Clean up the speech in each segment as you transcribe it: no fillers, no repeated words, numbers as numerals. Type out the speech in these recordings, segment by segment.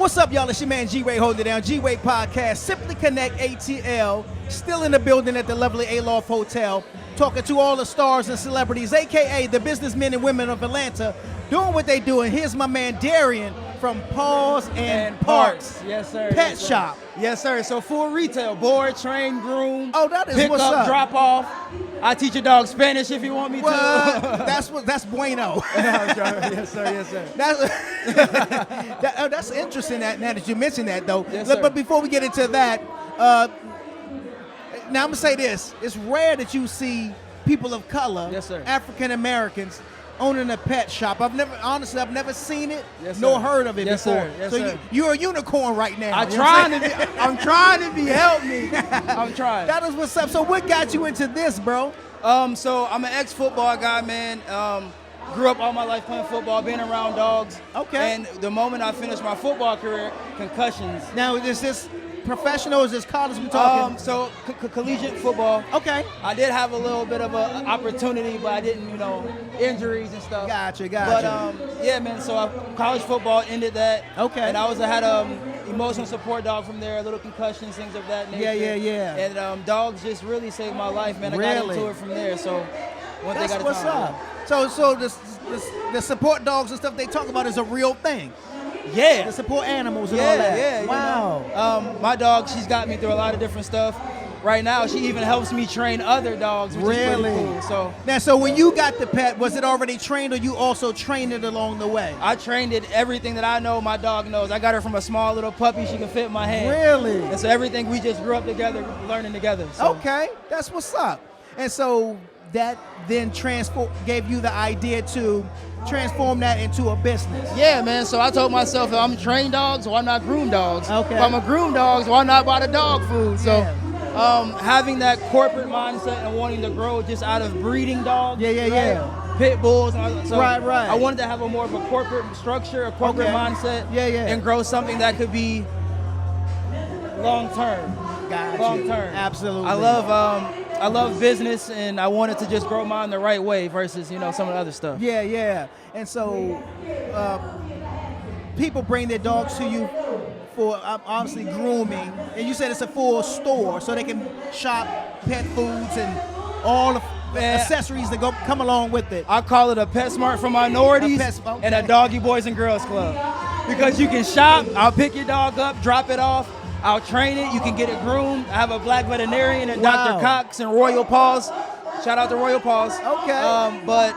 What's up, y'all? It's your man G-Wade holding it down. G-Wade Podcast, Simply Connect ATL, still in the building at the lovely Aloft Hotel, talking to all the stars and celebrities, a.k.a. the businessmen and women of Atlanta, doing what they do. And here's my man Darrian from Paws and Parks. Yes, sir. Pet yes, sir. shop. Yes, sir. So full retail, board, train, groom. Oh, that is pick what's up, up. drop off. I teach your dog Spanish if you want me What? to. That's bueno. Yes, sir. Yes, sir. That's interesting now that you mentioned that, though. Yes, sir. But before we get into that, now I'm going to say this. It's rare that you see people of color, Yes, sir. African Americans, owning a pet shop. I've never seen it, Yes, nor sir. heard of it Yes, before. sir. Yes, so sir. you're a unicorn right now. I'm You know what trying I'm to saying? be. I'm trying to be. Help me. I'm trying. That is what's up. So what got you into this, bro? So I'm an ex-football guy, man. Grew up all my life playing football, being around dogs. Okay. And the moment I finished my football career, concussions. Now, is this professional or is this college we talking? So collegiate football. Okay. I did have a little bit of an opportunity, but I didn't, injuries and stuff. Gotcha. But yeah, man. So college football ended that. Okay. And I had emotional support dog from there, little concussions, things of that nature. Yeah. And dogs just really saved my life, man. I got Really? into it from there. So one That's thing at a what's time. up. So the support dogs and stuff they talk about is a real thing. Yeah. The support animals and all that. Yeah. Wow. My dog, she's got me through a lot of different stuff. Right now, she even helps me train other dogs, which is Really? pretty cool. So Now, when you got the pet, was it already trained or you also trained it along the way? I trained it everything that I know my dog knows. I got her from a small little puppy. She can fit in my hand. Really? And so everything we just grew up together, learning together. So. Okay, that's what's up. And so that then gave you the idea to transform that into a business. Yeah, man. So I told myself, if I'm trained dogs, why not groom dogs? Okay. If I'm a groom dogs, why not buy the dog food? So Yeah. having that corporate mindset and wanting to grow just out of breeding dogs. Yeah. Pit bulls. So Right. I wanted to have a more of a corporate structure, a corporate Okay. mindset. Yeah. And grow something that could be long term. Gotcha. Long term. Absolutely. I love business, and I wanted to just grow mine the right way versus some of the other stuff. Yeah. And so people bring their dogs to you for obviously grooming, and you said it's a full store, so they can shop pet foods and all the accessories that come along with it. I call it a Pet Smart for minorities Okay. and a Doggy Boys and Girls Club. Because you can shop, I'll pick your dog up, drop it off, I'll train it, you can get it groomed. I have a black veterinarian and Wow. Dr. Cox and Royal Paws. Shout out to Royal Paws. Okay. But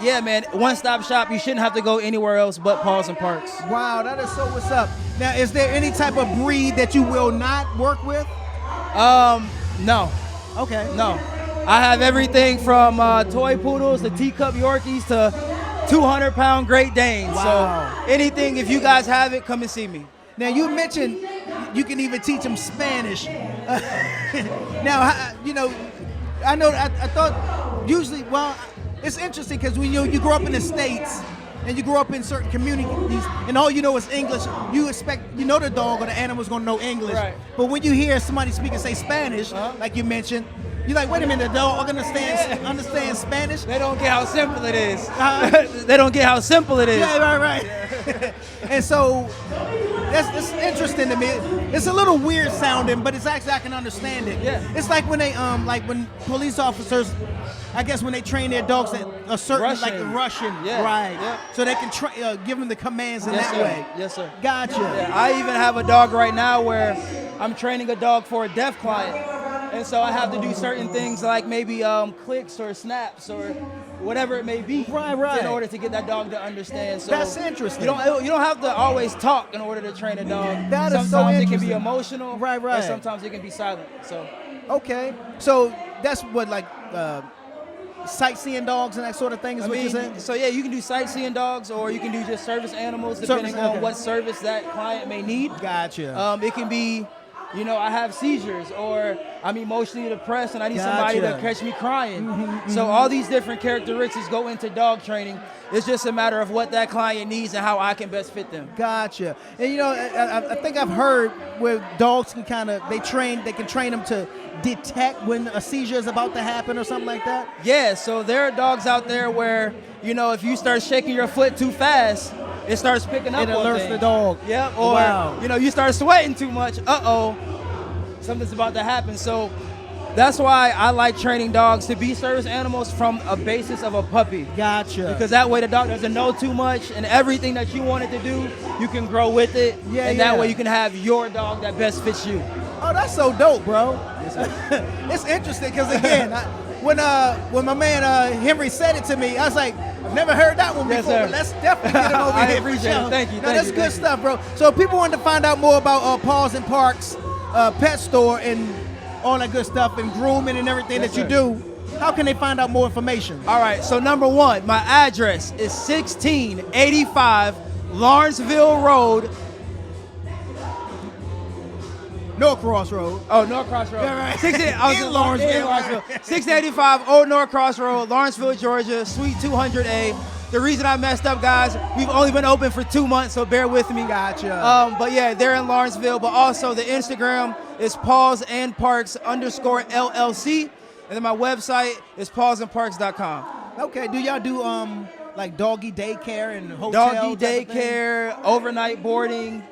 yeah, man, one-stop shop. You shouldn't have to go anywhere else but Paws and Parks. Wow, that is so what's up. Now, is there any type of breed that you will not work with? No. Okay. No. I have everything from toy poodles to teacup Yorkies to 200-pound Great Danes. Wow. So anything, if you guys have it, come and see me. Now, you mentioned you can even teach them Spanish. Now, I thought usually, it's interesting because when you grow up in the States and you grow up in certain communities and all you know is English, you expect, the dog or the animal's going to know English. Right. But when you hear somebody speaking, say, Spanish, like you mentioned, you're like, wait a minute, the dog understand Spanish? They don't get how simple it is. Uh-huh. They don't get how simple it is. Yeah, right. And so that's interesting to me. It's a little weird sounding, but it's actually I can understand it. Yeah. It's like when they when police officers, I guess when they train their dogs that a certain Russian, Yeah. right? Yeah. So they can give them the commands in Yes, that sir. way. Yes, sir. Gotcha. Yeah, I even have a dog right now where I'm training a dog for a deaf client. And so I have to do certain things like maybe clicks or snaps or whatever it may be Right. in order to get that dog to understand. So That's interesting. You don't have to always talk in order to train a dog. That is so sometimes it can be interesting. emotional. Right. And sometimes it can be silent. So Okay. So that's what sightseeing dogs and that sort of thing is what you're saying? so yeah, you can do sightseeing dogs or you can do just service animals depending okay. on what service that client may need. Gotcha. It can be, I have seizures or I'm emotionally depressed and I need somebody to Gotcha. catch me crying. So all these different characteristics go into dog training. It's just a matter of what that client needs and how I can best fit them. Gotcha. And I think I've heard where dogs can they can train them to detect when a seizure is about to happen or something like that? Yeah, so there are dogs out there where, if you start shaking your foot too fast, it starts picking up It on alerts things. the dog. Yep. Or Wow. you start sweating too much. Something's about to happen. So that's why I like training dogs to be service animals from a basis of a puppy. Gotcha. Because that way the dog doesn't know too much, and everything that you want it to do, you can grow with it. Yeah, and yeah. that way you can have your dog that best fits you. Oh, that's so dope, bro. It's interesting because again, when my man Henry said it to me, I was like, I've never heard that one Yes, before. sir. But let's definitely get him over I here. for appreciate it. sure. Thank you, No, thank that's you, good thank you. stuff, bro. So if people wanted to find out more about Paws and Parks pet store and all that good stuff and grooming and everything Yes, that you sir. do, how can they find out more information? All right, so number one, my address is 1685 Lawrenceville Road. Norcross Road. Oh, Norcross Road. Yeah, right. 60, I was In Lawrenceville. in Lawrenceville. 685 Old Norcross Road, Lawrenceville, Georgia, Suite 200A. The reason I messed up, guys, we've only been open for 2 months, so bear with me. Gotcha. But yeah, they're in Lawrenceville. But also the Instagram is Paws and Parks _LLC. And then my website is pawsandparks.com. Okay. Do y'all do like doggy daycare and hotel? Doggy type of thing? daycare, overnight boarding,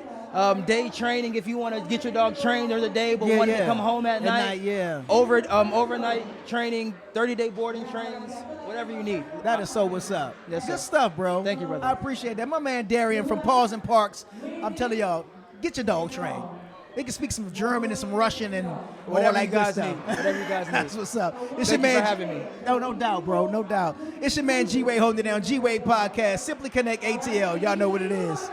day training if you want to get your dog trained during the day but wanting to come home at night. Yeah. Overnight training, 30-day boarding trains, whatever you need. That is so what's up. Yes, Good sir. stuff, bro. Thank you, brother. I appreciate that. My man Darrian from Paws and Parks. I'm telling y'all, get your dog trained. They can speak some German and some Russian and Whatever all that you good guys stuff. need. Whatever you guys need. That's what's up. It's Thank your you man for having me. No doubt, bro. No doubt. It's your man G-Wade holding it down. G-Wade Podcast. Simply Connect ATL. Y'all know what it is.